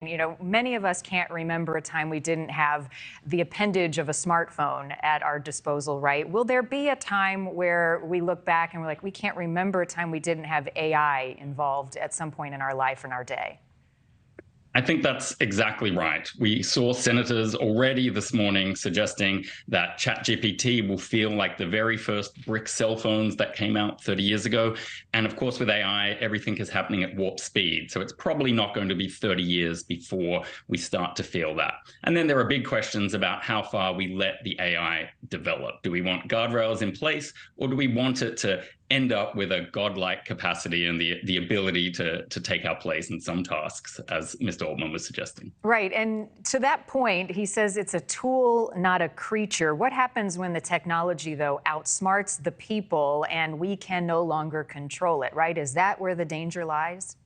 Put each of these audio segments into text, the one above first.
You know, many of us can't remember a time we didn't have the appendage of a smartphone at our disposal, right? Will there be a time where we look back and we're like, we can't remember a time we didn't have AI involved at some point in our life and our day? I think that's exactly right. We saw senators already this morning suggesting that ChatGPT will feel like the very first brick cell phones that came out 30 years ago. And of course, with AI, everything is happening at warp speed. So it's probably not going to be 30 years before we start to feel that. And then there are big questions about how far we let the AI develop. Do we want guardrails in place, or do we want it to end up with a godlike capacity and the ability to take our place in some tasks, as Mr. Altman was suggesting? Right. And to that point, he says it's a tool, not a creature. What happens when the technology, though, outsmarts the people and we can no longer control it, right? Is that where the danger lies?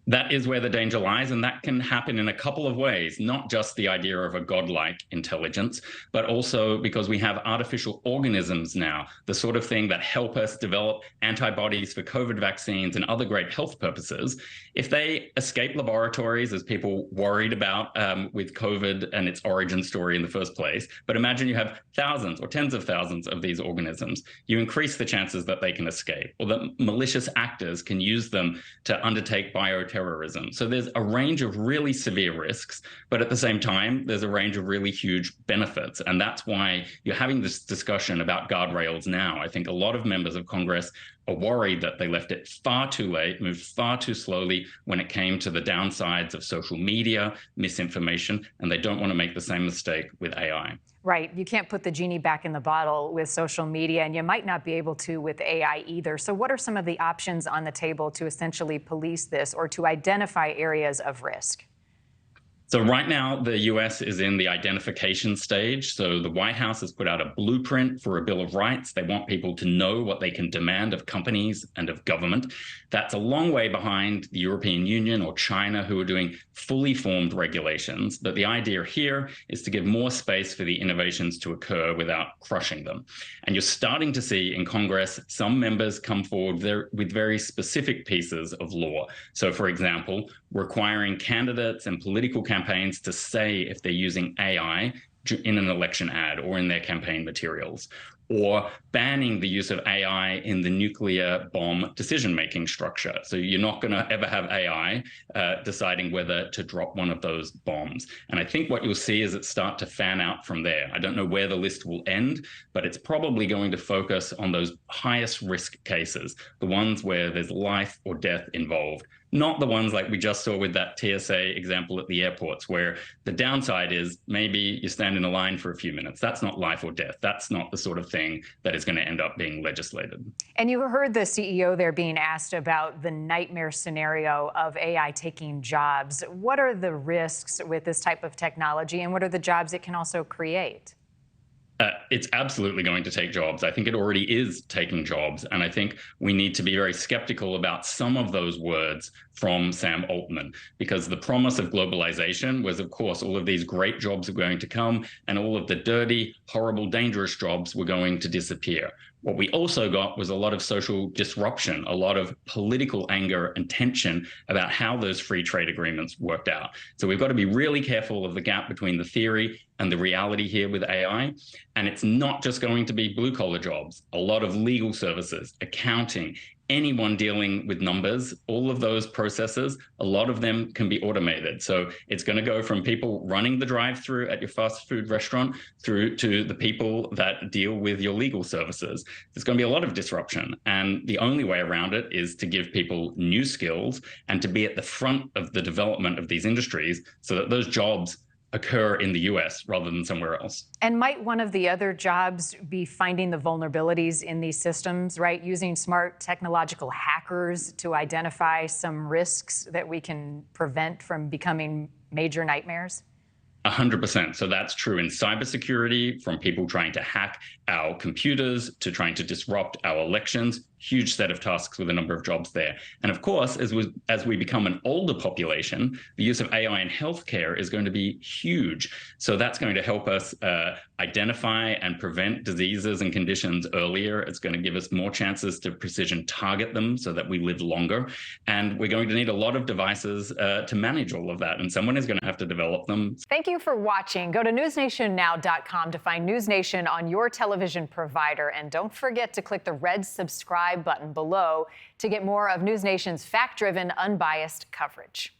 That is where the danger lies, and that can happen in a couple of ways, not just the idea of a godlike intelligence, but also because we have artificial organisms now, the sort of thing that help us develop antibodies for COVID vaccines and other great health purposes. If they escape laboratories, as people worried about with COVID and its origin story in the first place, but imagine you have thousands or tens of thousands of these organisms, you increase the chances that they can escape, or that malicious actors can use them to undertake bioterrorism. So there's a range of really severe risks, but at the same time, there's a range of really huge benefits. And that's why you're having this discussion about guardrails now. I think a lot of members of Congress are worried that they left it far too late, moved far too slowly when it came to the downsides of social media, misinformation, and they don't want to make the same mistake with AI. Right. You can't put the genie back in the bottle with social media, and you might not be able to with AI either. So what are some of the options on the table to essentially police this or to identify areas of risk? So right now, the US is in the identification stage. So the White House has put out a blueprint for a Bill of Rights. They want people to know what they can demand of companies and of government. That's a long way behind the European Union or China, who are doing fully formed regulations. But the idea here is to give more space for the innovations to occur without crushing them. And you're starting to see in Congress some members come forward with very specific pieces of law. So, for example, requiring candidates and political campaigns to say if they're using AI in an election ad or in their campaign materials, or banning the use of AI in the nuclear bomb decision-making structure. So you're not going to ever have AI deciding whether to drop one of those bombs. And I think what you'll see is it start to fan out from there. I don't know where the list will end, but it's probably going to focus on those highest risk cases, the ones where there's life or death involved. Not the ones like we just saw with that TSA example at the airports, where the downside is maybe you stand in a line for a few minutes. That's not life or death. That's not the sort of thing that is going to end up being legislated. And you heard the CEO there being asked about the nightmare scenario of AI taking jobs. What are the risks with this type of technology, and what are the jobs it can also create? It's absolutely going to take jobs. I think it already is taking jobs. And I think we need to be very skeptical about some of those words from Sam Altman, because the promise of globalization was, of course, all of these great jobs are going to come and all of the dirty, horrible, dangerous jobs were going to disappear. What we also got was a lot of social disruption, a lot of political anger and tension about how those free trade agreements worked out. So we've got to be really careful of the gap between the theory and the reality here with AI. And it's not just going to be blue collar jobs, a lot of legal services, accounting, anyone dealing with numbers, all of those processes, a lot of them can be automated. So it's going to go from people running the drive-through at your fast food restaurant through to the people that deal with your legal services. There's going to be a lot of disruption. And the only way around it is to give people new skills and to be at the front of the development of these industries so that those jobs occur in the US rather than somewhere else. And might one of the other jobs be finding the vulnerabilities in these systems, right? Using smart technological hackers to identify some risks that we can prevent from becoming major nightmares? 100%. So that's true in cybersecurity, from people trying to hack our computers to trying to disrupt our elections. huge set of tasks with a number of jobs there. And of course, as we become an older population, the use of AI in healthcare is going to be huge. So that's going to help us identify and prevent diseases and conditions earlier. It's going to give us more chances to precision target them so that we live longer. And we're going to need a lot of devices to manage all of that. And someone is going to have to develop them. Thank you for watching. Go to newsnationnow.com to find NewsNation on your television provider. And don't forget to click the red subscribe button below to get more of NewsNation's fact-driven, unbiased coverage.